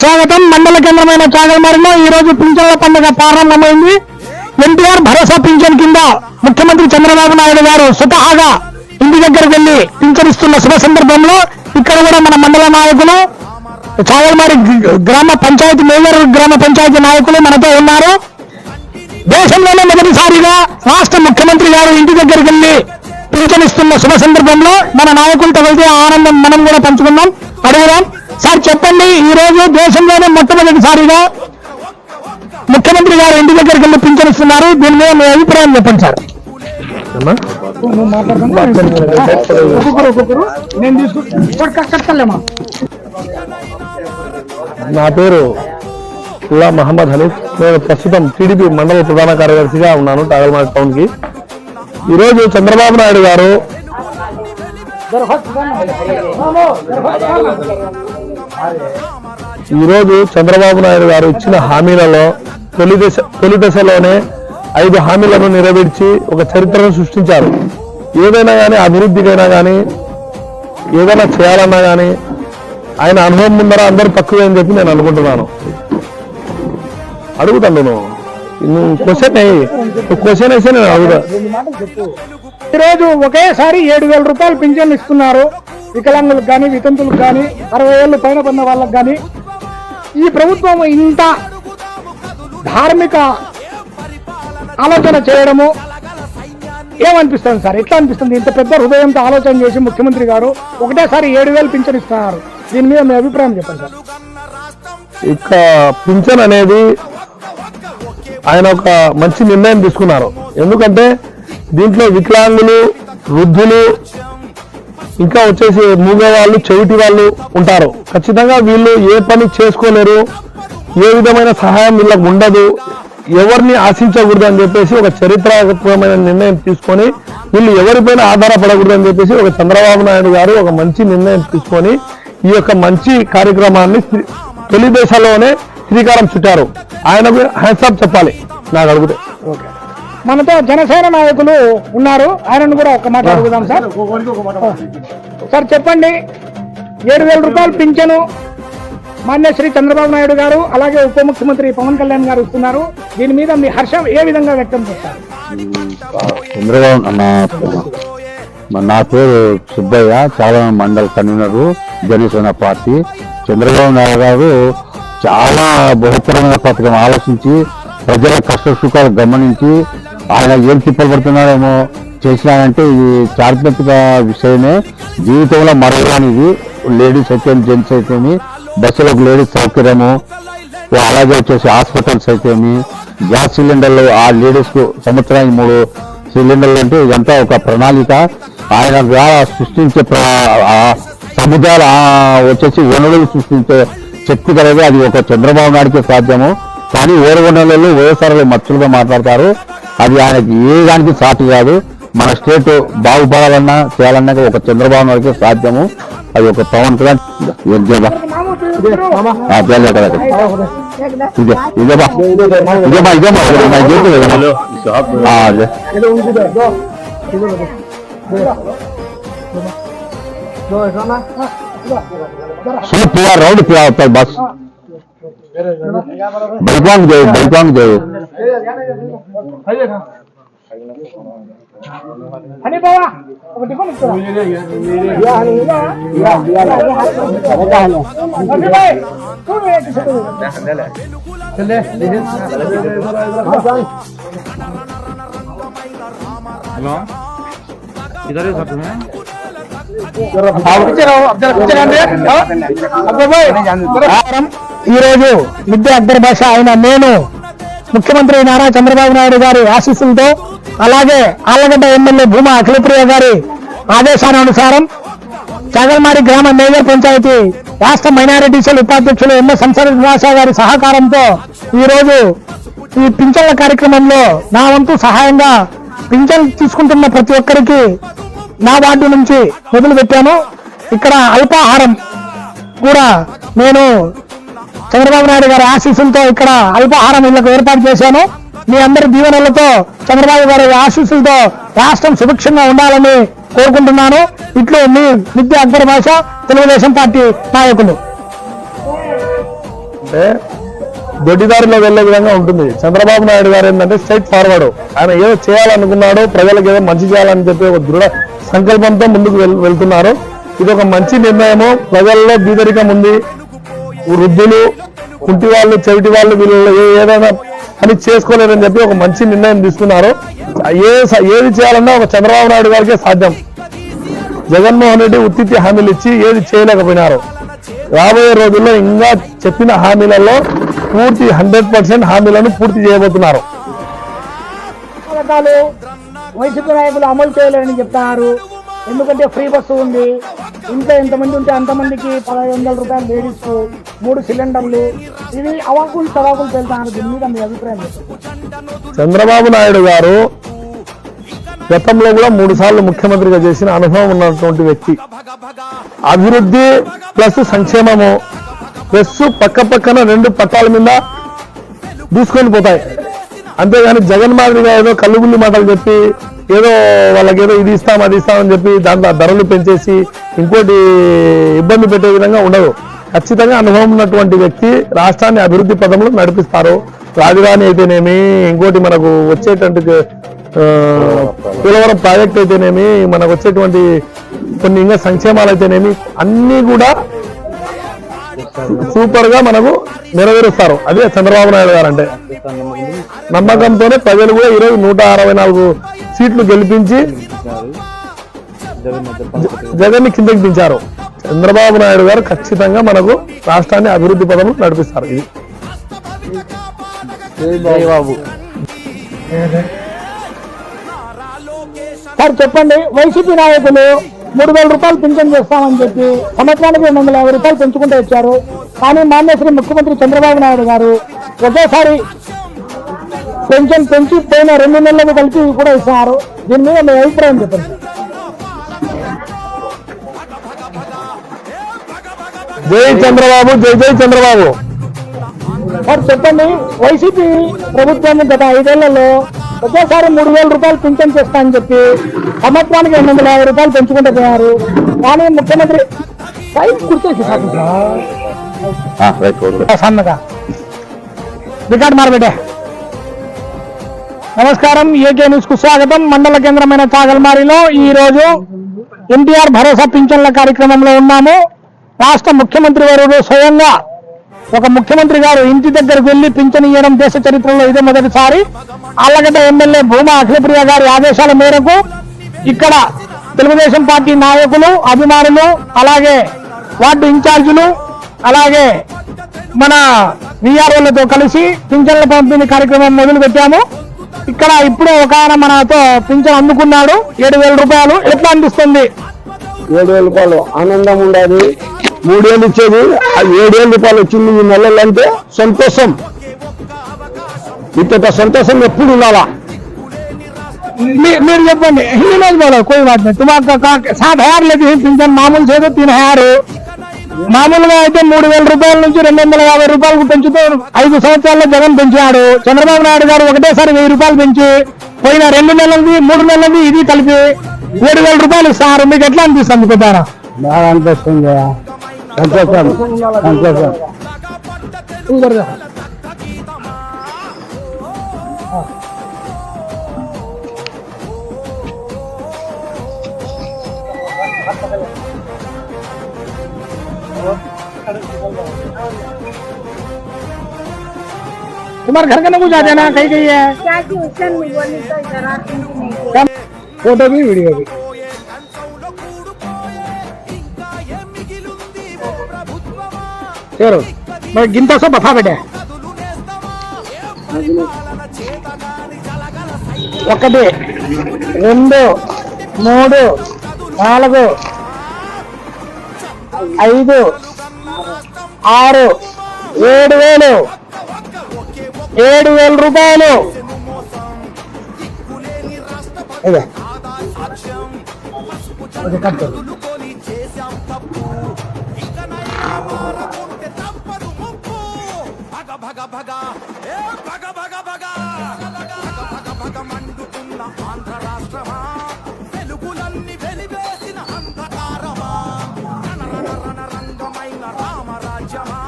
స్వాగతం. మండల కేంద్రమైన చాగల్మరిలో ఈ రోజు పింఛన్ల పండుగ ప్రారంభమైంది. ఎన్టీఆర్ భరోసా పింఛన్ కింద ముఖ్యమంత్రి చంద్రబాబు నాయుడు గారు స్వతహాగా ఇంటి దగ్గరకు వెళ్లి పింఛనిస్తున్న శుభ సందర్భంలో ఇక్కడ కూడా మన మండల నాయకులు చాగల్మరి గ్రామ పంచాయతీ మేజర్ గ్రామ పంచాయతీ నాయకులు మనతో ఉన్నారు. దేశంలోనే మొదటిసారిగా రాష్ట్ర ముఖ్యమంత్రి గారు ఇంటి దగ్గరికి వెళ్లి పింఛనిస్తున్న శుభ సందర్భంలో మన నాయకులతో కలిసి ఆనందం మనం కూడా పంచుకుందాం. అడుగుదాం. సార్ చెప్పండి, ఈ రోజు దేశంలోనే మొట్టమొదటిసారిగా ముఖ్యమంత్రి గారు ఇంటి దగ్గరికి వెళ్ళి పింఛనిస్తున్నారు. దీని మీద మీ అభిప్రాయం చెప్పండి సార్. నా పేరు ఉల్లా మహమ్మద్ హనీఫ్. నేను ప్రస్తుతం టీడీపీ మండల ప్రధాన కార్యదర్శిగా ఉన్నాను టాగల్మార్ టౌన్ కి. ఈరోజు చంద్రబాబు నాయుడు గారు ఇచ్చిన హామీలలో తొలి దశలోనే 5 హామీలను నెరవేర్చి ఒక చరిత్రను సృష్టించారు. ఏదైనా కానీ అభివృద్ధికైనా కానీ ఏదైనా చేయాలన్నా కానీ ఆయన అనుభవం ముందర అందరూ తక్కువే అని చెప్పి నేను అనుకుంటున్నాను. అడుగుతాను నువ్వు క్వశ్చన్ వేస్తే నేను అడుగుతా. ఈరోజు ఒకేసారి 7,000 రూపాయలు పింఛన్ ఇస్తున్నారు. వికలాంగులకు కానీ వితంతులకు కానీ 60 ఏళ్ళు పైన పడిన వాళ్ళకు కానీ. ఈ ప్రభుత్వం ఇంత ధార్మిక ఆలోచన చేయడము ఏమనిపిస్తుంది సార్? ఎట్లా అనిపిస్తుంది? ఇంత పెద్ద హృదయంతో ఆలోచన చేసి ముఖ్యమంత్రి గారు ఒకటేసారి 7,000 పింఛన్ ఇస్తున్నారు. దీని మీద మీ అభిప్రాయం చెప్పండి సార్. ఇక పింఛన్ అనేది ఆయన ఒక మంచి నిర్ణయం తీసుకున్నారు. ఎందుకంటే దీంట్లో వికలాంగులు, వృద్ధులు, ఇంకా వచ్చేసి మూగవాళ్ళు, చెవిటి వాళ్ళు ఉంటారు. ఖచ్చితంగా వీళ్ళు ఏ పని చేసుకోలేరు, ఏ విధమైన సహాయం వీళ్ళకు ఉండదు, ఎవరిని ఆశించకూడదు అని చెప్పేసి ఒక చరిత్రాత్మకమైన నిర్ణయం తీసుకొని వీళ్ళు ఎవరిపైన ఆధారపడకూడదు అని చెప్పేసి ఒక చంద్రబాబు నాయుడు గారు ఒక మంచి నిర్ణయం తీసుకొని ఈ యొక్క మంచి కార్యక్రమాన్ని తొలి దశలోనే శ్రీకారం చుట్టారు. ఆయనకు హ్యాండ్స్ ఆఫ్ చెప్పాలి నాకు అడిగితే. మనతో జనసేన నాయకులు ఉన్నారు, ఆయనను కూడా ఒక మాట అడుగుదాం సార్. సార్ చెప్పండి, 7,000 రూపాయలు పింఛను మాన్య శ్రీ చంద్రబాబు నాయుడు గారు అలాగే ఉప ముఖ్యమంత్రి పవన్ కళ్యాణ్ గారు ఇస్తున్నారు. దీని మీద మీ హర్షం ఏ విధంగా వ్యక్తం చేస్తారు? నా పేరు సుబ్బయ్య, చాలా మండల కన్వీనరు, జనసేన పార్టీ. చంద్రబాబు నాయుడు గారు చాలా బృహత్తరమైన పథకం ఆలోచించి ప్రజల కష్ట సుఖాలు గమనించి ఆయన ఏం తిప్పలు పడుతున్నారేమో చేసినారంటే ఇది చారిత్రక విషయమే. జీవితంలో మరవడానికి లేడీస్ అయితే జెంట్స్ అయితేమి, బస్సులకు లేడీస్ సౌకర్యము, అలాగే వచ్చేసి హాస్పిటల్స్ అయితేమి, గ్యాస్ సిలిండర్లు ఆ లేడీస్ కు సంవత్సరానికి 3 సిలిండర్లు అంటే ఇదంతా ఒక ప్రణాళిక. ఆయన ద్వారా సృష్టించే సముద్రాలు వచ్చేసి వనరులు సృష్టించే శక్తి కలిగి అది ఒక చంద్రబాబు నాయుడికి సాధ్యము. కానీ ఓరగొండలలో వైఎస్ఆర్లు మచ్చులుగా మాట్లాడతారు. అది ఆయనకి ఏ దానికి సాటి కాదు. మన స్టేట్ బాగుపడాలన్నా చేయాలన్నా ఒక చంద్రబాబు నాయుడికి సాధ్యము. అది ఒక పవన్ కళ్యాణ్ రౌండ్ అవుతాయి బస్ బైపాంగ్ దేవు हेलो इधर ही सब में ఈ రోజు మిద్దె అక్బర్ భాష అయిన నేను ముఖ్యమంత్రి నారా చంద్రబాబు నాయుడు గారి ఆశీస్సులతో అలాగే ఆళ్లగడ్డ ఎమ్మెల్యే భూమా అఖిలప్రియ గారి ఆదేశానుసారం చాగల్మారి గ్రామ మేజర్ పంచాయతీ రాష్ట్ర మైనారిటీ సెల్ ఉపాధ్యక్షులు ఎంఎస్ సంసరాశ గారి సహకారంతో ఈ రోజు ఈ పింఛన్ల కార్యక్రమంలో నా వంతు సహాయంగా పింఛన్ తీసుకుంటున్న ప్రతి ఒక్కరికి నా వార్డు నుంచి మొదలు పెట్టాను. ఇక్కడ అల్పాహారం కూడా నేను చంద్రబాబు నాయుడు గారి ఆశీస్సులతో ఇక్కడ అల్పాహారం ఇళ్లకు ఏర్పాటు చేశాను. మీ అందరి దీవెనలతో చంద్రబాబు గారి ఆశీస్సులతో రాష్ట్రం సుభిక్షంగా ఉండాలని కోరుకుంటున్నాను. ఇట్లు మీ మిద్దె అక్బర్ భాష, తెలుగుదేశం పార్టీ నాయకులు. అంటే దొడ్డిదారిలో వెళ్లే విధంగా ఉంటుంది. చంద్రబాబు నాయుడు గారు ఏంటంటే స్ట్రైట్ ఫార్వర్డ్. ఆయన ఏదో చేయాలనుకున్నాడో, ప్రజలకు ఏదో మంచి చేయాలని చెప్పి ఒక దృఢ సంకల్పంతో ముందుకు వెళ్తున్నారు. ఇది ఒక మంచి నిర్ణయము. ప్రజల్లో బీదరికం ఉంది, వృద్ధులు, కుంటి వాళ్ళు, చెవిటి వాళ్ళు, వీళ్ళు ఏదైనా పని చేసుకోలేరని చెప్పి ఒక మంచి నిర్ణయం తీసుకున్నారు. ఏది చేయాలన్నా ఒక చంద్రబాబు నాయుడు గారికే సాధ్యం. జగన్మోహన్ రెడ్డి ఉత్తిత్తి హామీలు ఇచ్చి ఏది చేయలేకపోయినారు. రాబోయే రోజుల్లో ఇంకా చెప్పిన హామీలలో పూర్తి 100% హామీలను పూర్తి చేయబోతున్నారు. పథకాలు వైసీపీ నాయకులు అమలు చేయలేరని చెప్తున్నారు. ఎందుకంటే ఫ్రీ బస్సు ఉంది, ఇంట్లో ఎంతమంది ఉంటే అంతమందికి 1500 రూపాయలు లేడీస్, 3 సిలిండర్లు, ఇవి అవాకులు చవాకులు తెలుతున్నారు. దీని మీద మీ అభిప్రాయం ఏంటి? చంద్రబాబు నాయుడు గారు గతంలో కూడా 3 సార్లు ముఖ్యమంత్రిగా చేసిన అనుభవం ఉన్నటువంటి వ్యక్తి. అభివృద్ధి ప్లస్ సంక్షేమము ప్లస్ పక్కన 2 పట్టాల మీద దూసుకొని పోతాయి. అంతేగాని జగన్ మాదిరిగా ఏదో కల్లుగుల్లి మాటలు చెప్పి ఏదో వాళ్ళకి ఏదో ఇది ఇస్తాం అది ఇస్తామని చెప్పి దాంట్లో ధరలు పెంచేసి ఇంకోటి ఇబ్బంది పెట్టే విధంగా ఉండదు. ఖచ్చితంగా అనుభవం ఉన్నటువంటి వ్యక్తి రాష్ట్రాన్ని అభివృద్ధి పదంలో నడిపిస్తారు. రాజధాని అయితేనేమి, ఇంకోటి మనకు వచ్చేటువంటి పోలవరం ప్రాజెక్ట్ అయితేనేమి, మనకు వచ్చేటువంటి కొన్ని ఇంకా సంక్షేమాలు అయితేనేమి అన్ని కూడా సూపర్ గా మనకు నెరవేరుస్తారు. అదే చంద్రబాబు నాయుడు గారు అంటే. నమ్మకంతోనే ప్రజలు కూడా ఈరోజు 164 సీట్లు గెలిపించి జగన్ని కిందకి దించారు. చంద్రబాబు నాయుడు గారు ఖచ్చితంగా మనకు రాష్ట్రాన్ని అభివృద్ధి పదంలో నడిపిస్తారు. ఇది బాబు. సార్ చెప్పండి, వైసీపీ నాయకులు 3000 రూపాయలు పింఛన్ చేస్తామని చెప్పి సంవత్సరానికి 250 రూపాయలు పెంచుకుంటూ వచ్చారు. కానీ మాన్యశ్రీ ముఖ్యమంత్రి చంద్రబాబు నాయుడు గారు ఒకేసారి పెన్షన్ పెంచి పోయిన 2 నెలలకు కలిపి కూడా ఇస్తున్నారు. దీని మీద మీ అభిప్రాయం చెప్పండి. జై చంద్రబాబు, జై జై చంద్రబాబు. సార్ చెప్పండి, వైసీపీ ప్రభుత్వం గత 5 ఏళ్లలో ఒకేసారి 3000 రూపాయలు పింఛన్ చేస్తా అని చెప్పి సంవత్సరానికి 850 రూపాయలు పెంచుకుంటూ పోయారు. కానీ ముఖ్యమంత్రి గుర్తేసి సన్నగా రికార్డ్ మారబెట్టే. నమస్కారం, ఏకే న్యూస్ కు స్వాగతం. మండల కేంద్రమైన చాగల్మారిలో ఈ రోజు ఎన్టీఆర్ భరోసా పింఛన్ల కార్యక్రమంలో ఉన్నాము. రాష్ట్ర ముఖ్యమంత్రి వర్యులు స్వయంగా ఒక ముఖ్యమంత్రి గారు ఇంటి దగ్గరకు వెళ్లి పింఛన్ ఇవ్వడం దేశ చరిత్రలో ఇదే మొదటిసారి. ఆళ్లగడ్డ ఎమ్మెల్యే భూమా అఖిలప్రియ గారి ఆదేశాల మేరకు ఇక్కడ తెలుగుదేశం పార్టీ నాయకులు, అభిమానులు, అలాగే వార్డు ఇన్ఛార్జీలు, అలాగే మన వీఆర్ఓలతో కలిసి పింఛన్ల పంపిణీ కార్యక్రమం మొదలు పెట్టాము. ఇక్కడ ఇప్పుడే ఒక ఆయన మనతో పింఛన్ అందుకున్నాడు. 7000 రూపాయలు. ఎట్లా అనిపిస్తుంది? 7000 రూపాయలు ఆనందం ఉండాలి. 3 ఏళ్ళు ఇచ్చేది 7000 రూపాయలు వచ్చింది ఈ నెలలు అంటే సంతోషం. ఇంత సంతోషం ఎప్పుడు ఉండాలా? మీరు చెప్పండి. హిందీ में बोलो कोई बात नहीं. तुम्हारा 60,000 लेते हैं పింఛన్, మామూలు చేత 3000. మామూలుగా అయితే 3000 రూపాయల నుంచి 250 రూపాయలకు పెంచుతూ 5 సంవత్సరాల్లో జగన్ పెంచాడు. చంద్రబాబు నాయుడు గారు ఒకటేసారి 1000 రూపాయలు పెంచి పోయిన 2 నెలలది 3 నెలలది ఇది కలిపి 7000 రూపాయలు ఇస్తారు. మీకు ఎట్లా అనిపిస్తుంది? పెద్దారా బాగా అనిపిస్తుంది. సంతోషం సంతోషం. तुम्हारे घर का ना कुछ आ जाना, कहीं कहीं है फोटो भी वीडियो भी. चलो मैं गिनता सब बता बेटे. 1 2 3 4 5 6 7000 రూపాయలు. ఇదే కట్. వెలుగులన్నీ వెలివేసిన అంధకారమా, రణరంగమైన రామరాజ్యమా,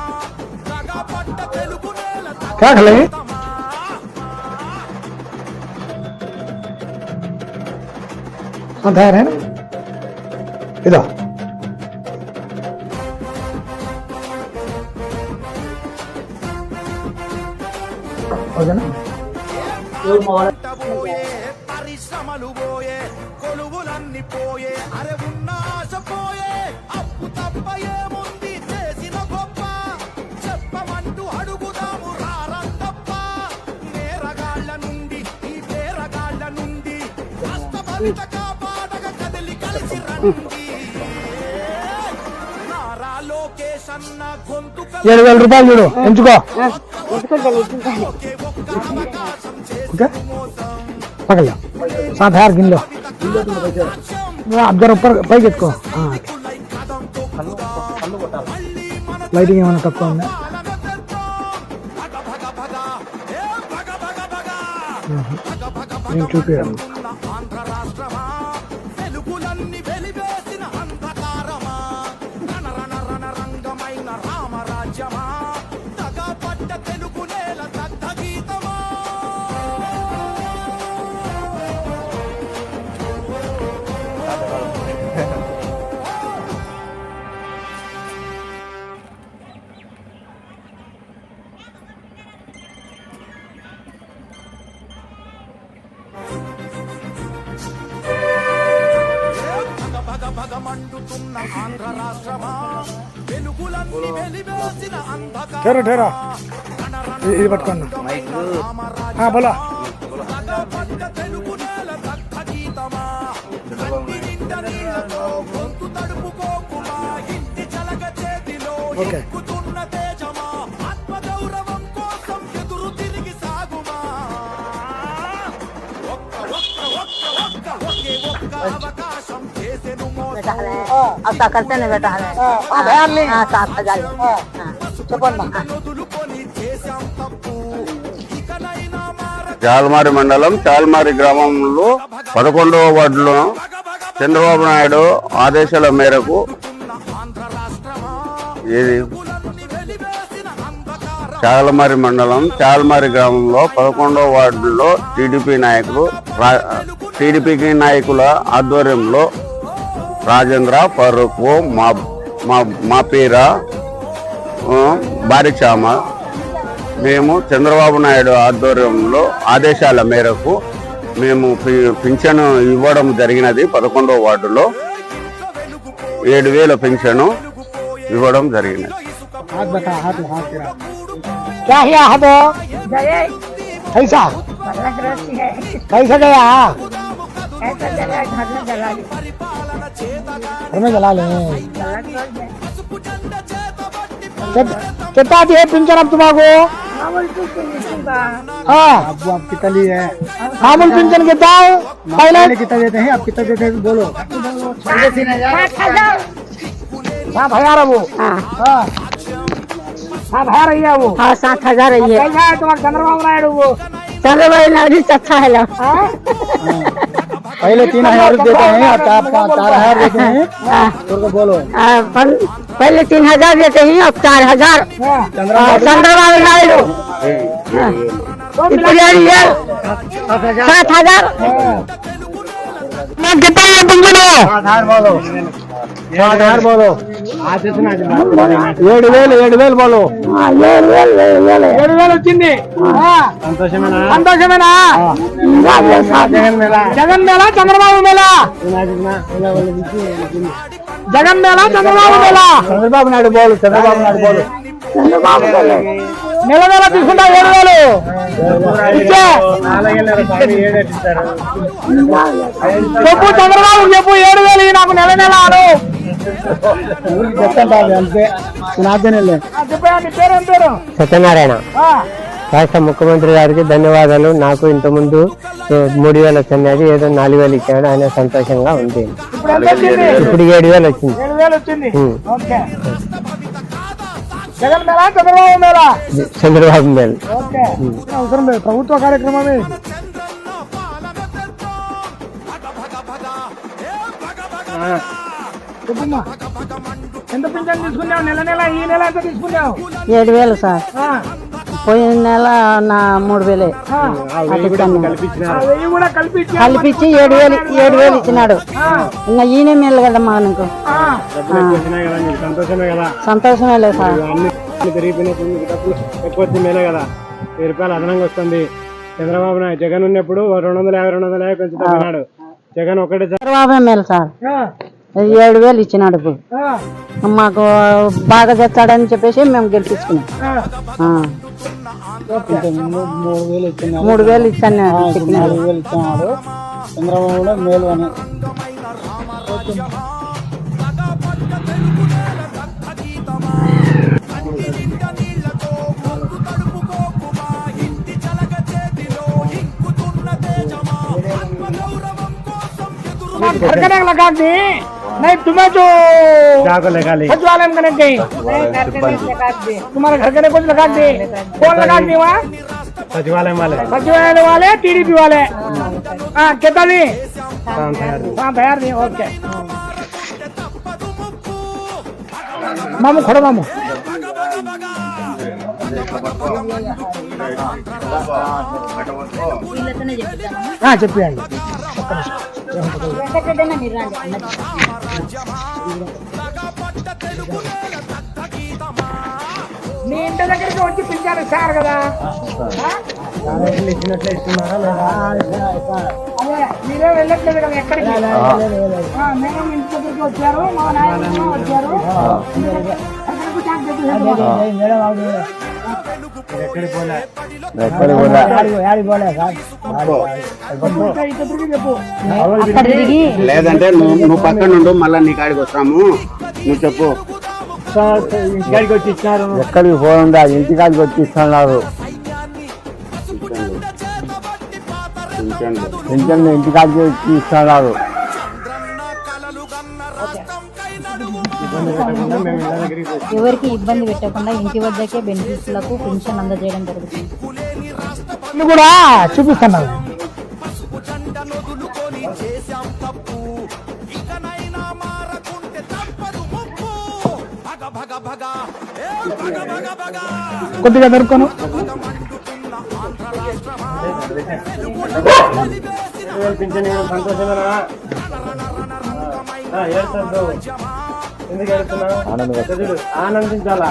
क्या खिलाए हाँ तैयार है ना इधर हो गया ना పోయే పరిశ్రమలు పోయే కొలువులన్నీ పోయే అరే ఉన్నాశ పోయే అప్పు తప్ప ఏముంది చేసిన గొప్ప చెప్పమంటూ అడుగుదాము రారందప్ప నేరగాళ్ళ నుండి ఈ పేరగాళ్ళ నుండి రాష్ట్రభవిత కాపాడగ కదిలి కలిసి రండి నారా లోకేష్ అన్న గొంతు 7,000 రూపాయలు చూడు ఎంచుకో ओके पकड़ लो 7,000 गिन लो आप जरा ऊपर पैक ఎత్తుకో లైటింగ్ ఏమైనా తక్కువ ఉందా నేను చూపించాను ఆంధ్ర రాష్ట్రమా వెలుగులన్నీ వెలివేసిన అంధకారమా రణరణ రంగమైన రామరాజ్యమా తగపడ్డ తెలుగు నేల దగ్ధ గీతమా భగ భగ మండుతున్న ఆంధ్ర రాష్ట్రమా వెలుగులన్నీ వెలివేసిన అంధకారమా ठहरो ठहरो ఇది పట్టుకోండి బోలా తగపడ్డ తెలుగు నేల దగ్ధ గీతమా కంటి నిండా నీళ్ళతో గొంతు తడుపుకోకుమా ఇంటి చలగ చేతిలో ఓకే. ఎక్కుతున్న తేజమా ఆత్మగౌరవం కోసం ఎదురు తిరిగి సాగుమా ఒక్క ఒకే ఒక్క అవకాశం చేసెను మోసం अब क्या करते ना बेटा हमें हाँ 7,000 వదులుకొని చేశాం తప్పు ఇకనైనా చాల్మారి మండలం చాల్మారి గ్రామంలో 11వ వార్డులో చంద్రబాబు నాయుడు ఆదేశాల మేరకు ఆంధ్ర రాష్ట్రమా ఇది వెలుగులన్నీ వెలివేసిన అంధకారం చాల్మారి మండలం చాల్మారి గ్రామంలో 11వ వార్డులో టీడీపీ నాయకుల ఆధ్వర్యంలో రాజేంద్ర ఫరూక్ మాపీరా బారిచామ మేము చంద్రబాబు నాయుడు ఆధ్వర్యంలో ఆదేశాల మేరకు మేము పింఛను ఇవ్వడం జరిగినది 11వ వార్డులో 7,000 పింఛను ఇవ్వడం జరిగినది हाथ बता हाथ हाथ तेरा क्या किया हाथ कैसा कैसा गया घर में जला ले कितना दिए पिंचर अब तुम्हारे हाँ अब कितना लिए है मामूल पिंचन कितना है पहले कितना देते हैं अब कितना देते हैं बोलो 7,000 वो हाँ 7,000 रही है वो हाँ 7,000 ही है कैसा है तुम्हारा चंद्रबाबू नायडू वो चंद्रबाबू नायडू से अच्छा है लोग पहले 3,000 देते हैं अब 4,000 देते हैं तो बोलो पहले 3,000 देते हैं अब 4,000 चंद्रबाबू नायडू 7,000 कितना है पिंचन 7,000 बोलो 7,000 बोलो 7,000 వచ్చింది సంతోషమేనా జగన్ మేళ చంద్రబాబు మేళ జగన్ మేళ చంద్రబాబు మేళ చంద్రబాబు నాయుడు బోలు నెల నెల తీసుకుంటా 7,000 ఇచ్చే చెప్పు చంద్రబాబు చెప్పు 7,000 నాకు నెల నెల అను అంతే సత్యనారాయణ రాష్ట్ర ముఖ్యమంత్రి గారికి ధన్యవాదాలు. నాకు ఇంతకుముందు 3,000 వచ్చినది ఏదో 4,000 ఇచ్చాడు, ఆయన సంతోషంగా ఉంది. ఇప్పుడు 7,000 వచ్చింది. చంద్రబాబు మేలు అవసరం లేదు, ప్రభుత్వ కార్యక్రమమే. చెప్పమ్మా ఎంత పింఛన్ తీసుకున్నావు? నెల నెల ఈ నెల ఎంత తీసుకున్నావు? 7,000 సార్. పోయిన నెల నా 3,000 వెయ్యి కూడా కలిపించి కలిపించి 7,000 ఇచ్చినాడు. ఇంకా ఈయన మేలు కదా మనకు. సంతోషమే కదా, సంతోషమే లేదు సార్. అన్ని పెరిగిపోయినప్పుడు మీకు డబ్బులు ఎక్కువ వచ్చింది మేలే కదా. 1000 రూపాయలు అదనంగా వస్తుంది. చంద్రబాబు నాయుడు జగన్ ఉన్నప్పుడు 250 పెంచుతున్నాడు. జగన్ ఒకటే చంద్రబాబు మేలు సార్. 7,000 ఇచ్చినాడు. ఇప్పుడు మాకు బాగా చేస్తాడని చెప్పేసి మేము గెలిపించుకున్నాం. 3,000 ఇచ్చాను. 4,000 ఇచ్చినాడు. చంద్రబాబు కూడా మేలు అని. घर का लगा दे नहीं, तुम्हें जो सचिवालय में कनेक्ट तुम्हारे घर के कुछ लगा दे। कौन लगा दे वहाँ? సచివాలయం వాళ్ళే. सचिवालय वाले टीडीपी वाले। हाँ कितना दी? 7,000 दी। ओके मामू खड़ो मामू। हाँ చెప్పండి. మీ ఇంటి దగ్గరికి వచ్చి పిలిచారు సార్ కదా. ఇచ్చినట్లే ఇస్తున్నారా లేదా? అదే మీరే వెళ్ళట్లేదు కదా ఎక్కడికి. మేడం ఇంటి దగ్గరికి వచ్చారు, మా నాయన వచ్చారు. లేదంటే నువ్వు పక్కన ఉండు, మళ్ళా నీ కాడికి వస్తాము. నువ్వు చెప్పు. ఇంటికాడికి వచ్చి ఇచ్చినారు. ఎక్కడికి పోకుండా ఇంటికాడికి వచ్చి ఇస్తున్నారు. పింఛన్ ఇంటికాడికి వచ్చి ఇస్తున్నారు. ఎవరికి ఇబ్బంది పెట్టకుండా ఇంటి వద్దకే బెనిఫిట్స్లకు పెన్షన్ అందజేయడం జరుగుతుంది. ఇది కూడా చూపిస్తున్నాను. కొద్దిగా దొరుకును. పింఛన్ సంతోషమేనా? ఏడుస్తాడు. ఎందుకు ఏడుస్తున్నావు? ఆనందించాలా?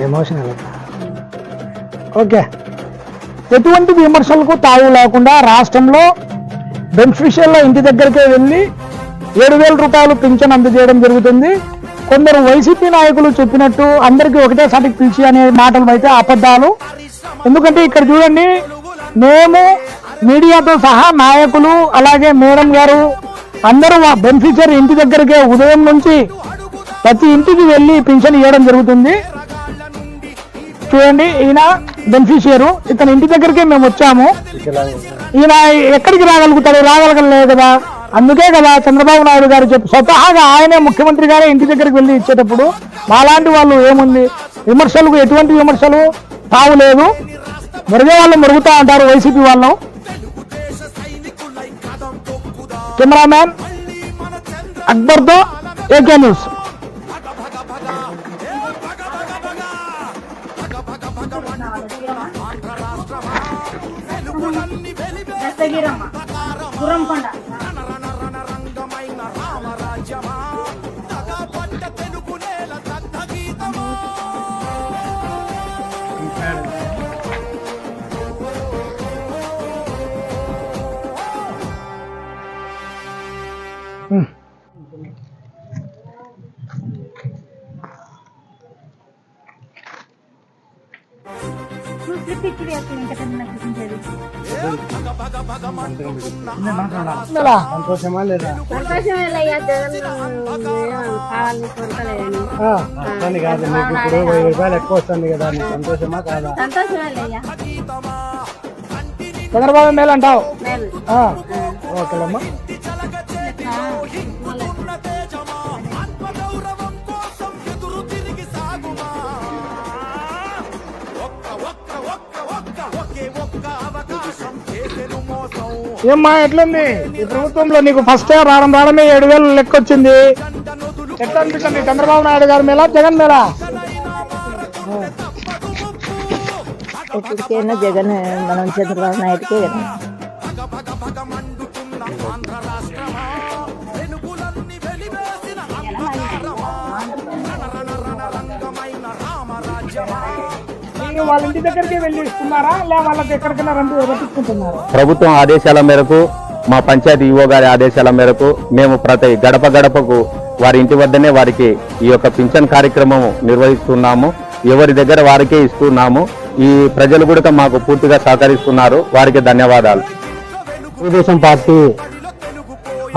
ఎమోషనల్. ఓకే, ఎటువంటి విమర్శలకు తావు లేకుండా రాష్ట్రంలో బెనిఫిషియర్ల ఇంటి దగ్గరికే వెళ్ళి 7,000 రూపాయలు పింఛన్ అందజేయడం జరుగుతుంది. కొందరు వైసీపీ నాయకులు చెప్పినట్టు అందరికీ ఒకటేసారి పిలిచి అనే మాటలు అయితే అబద్ధాలు. ఎందుకంటే ఇక్కడ చూడండి, మేము మీడియాతో సహా నాయకులు అలాగే మేడం గారు అందరూ బెనిఫిషియర్ ఇంటి దగ్గరికే ఉదయం నుంచి ప్రతి ఇంటికి వెళ్ళి పింఛన్ ఇవ్వడం జరుగుతుంది. చూడండి, ఈయన బెనిఫిషియరు, ఇతని ఇంటి దగ్గరికే మేము వచ్చాము. ఈయన ఎక్కడికి రాగలుగుతాడు? రాగలగలేదు కదా. అందుకే కదా చంద్రబాబు నాయుడు గారు స్వతహాగా ఆయనే ముఖ్యమంత్రి గారే ఇంటి దగ్గరికి వెళ్ళి ఇచ్చేటప్పుడు మాలాంటి వాళ్ళు ఏముంది, విమర్శలకు ఎటువంటి విమర్శలు తావు లేదు. మురిగే వాళ్ళు మురుగుతూ ఉంటారు వైసీపీ వాళ్ళు. కెమెరామ్యాన్ అక్బర్తో ఏకే న్యూస్. గుర్రంకొండ సంతోషమా లేదా? వస్తుంది కాదు నీకు ఇప్పుడు 1000 రూపాయలు ఎక్కువ వస్తుంది కదా, నీకు సంతోషమా కాదా? చంద్రబాబు మేలు అంటావు. ఓకేమ్మా. ఏమ్మా ఎట్లుంది ఈ ప్రభుత్వంలో? నీకు ఫస్ట్ రావడమే 7,000 లెక్క వచ్చింది. ఎట్లా అనిపిస్తుంది చంద్రబాబు నాయుడు గారి మేళ జగన్ మేళ? ఎప్పటికైనా జగన్ మనం చంద్రబాబు నాయుడుకే కదా. ఆంధ్ర రాష్ట్రమా వెలుగులన్నీ వెలివేసిన అంధకారమా రణరంగమైన రామరాజ్యమా మీరు వాళ్ళ ఇంటి దగ్గరికి వెళ్ళి ఇస్తున్నారా లే వాళ్ళకి ఎక్కడికైనా రప్పించుకుంటున్నారా? ప్రభుత్వం ఆదేశాల మేరకు, మా పంచాయతీ ఈవో గారి ఆదేశాల మేరకు మేము ప్రతి గడప గడపకు వారి ఇంటి వద్దనే వారికి ఈ యొక్క పింఛన్ కార్యక్రమం నిర్వహిస్తున్నాము. ఎవరి దగ్గర వారికే ఇస్తున్నాము. ఈ ప్రజలు కూడా మాకు పూర్తిగా సహకరిస్తున్నారు. వారికి ధన్యవాదాలు. తెలుగుదేశం పార్టీ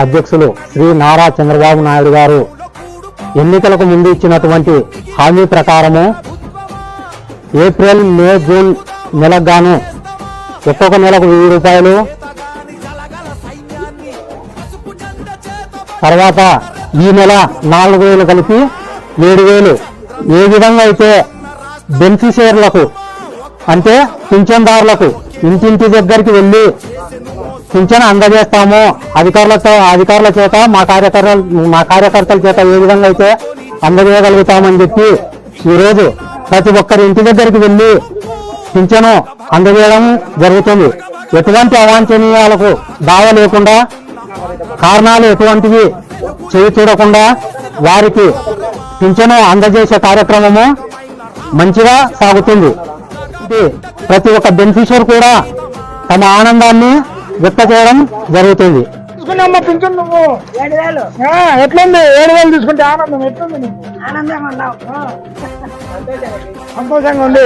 అధ్యక్షులు శ్రీ నారా చంద్రబాబు నాయుడు గారు ఎన్నికలకు ముందు ఇచ్చినటువంటి హామీ ప్రకారము ఏప్రిల్, మే, జూన్ నెలకు గాను ఒక్కొక్క నెలకు 1000 రూపాయలు, తర్వాత ఈ నెల 4000 కలిపి 7000 ఏ విధంగా అయితే బెనిఫిషియర్లకు అంటే పింఛన్దారులకు ఇంటింటి దగ్గరికి వెళ్ళి పింఛన్ అందజేస్తాము. అధికారుల చేత మా కార్యకర్తల చేత ఏ విధంగా అయితే అందజేయగలుగుతామని చెప్పి ఈరోజు ప్రతి ఒక్కరి ఇంటి దగ్గరికి వెళ్ళి పింఛను అందజేయడం జరుగుతుంది. ఎటువంటి అవాంఛనీయాలకు దావ లేకుండా, కారణాలు ఎటువంటివి చేయి చూడకుండా వారికి పింఛను అందజేసే కార్యక్రమము మంచిగా సాగుతుంది. ప్రతి ఒక్క బెనిఫిషియర్ కూడా తమ ఆనందాన్ని వ్యక్త చేయడం జరుగుతుంది. తీసుకున్నామ్మా పింఛన్ నువ్వు 7,000 ఎట్లుంది? 7,000 తీసుకుంటే ఆనందం ఎట్లుంది నీకు? ఆనందంగా ఉన్నావు. సంతోషంగా ఉంది.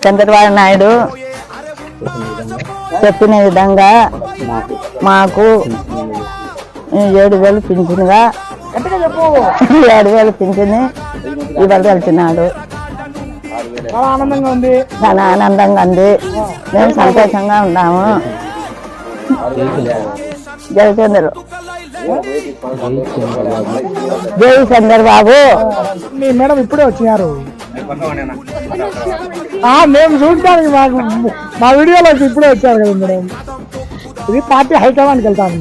చంద్రబాబు నాయుడు చెప్పిన విధంగా మాకు 7,000 పింఛన్గా 7,000 పింఛన్ ఇవ్వగలుగుతున్నాడు. చాలా ఆనందంగా ఉంది. చాలా ఆనందంగా ఉంది. మేము సంతోషంగా ఉన్నాము. జై చంద్రబాబు. మీ మేడం ఇప్పుడే వచ్చినారు. మేము చూడటానికి మా వీడియోలోకి ఇప్పుడే వచ్చారు కదా మేడం. ఇది పార్టీ హైకమాండ్కి వెళ్తాను.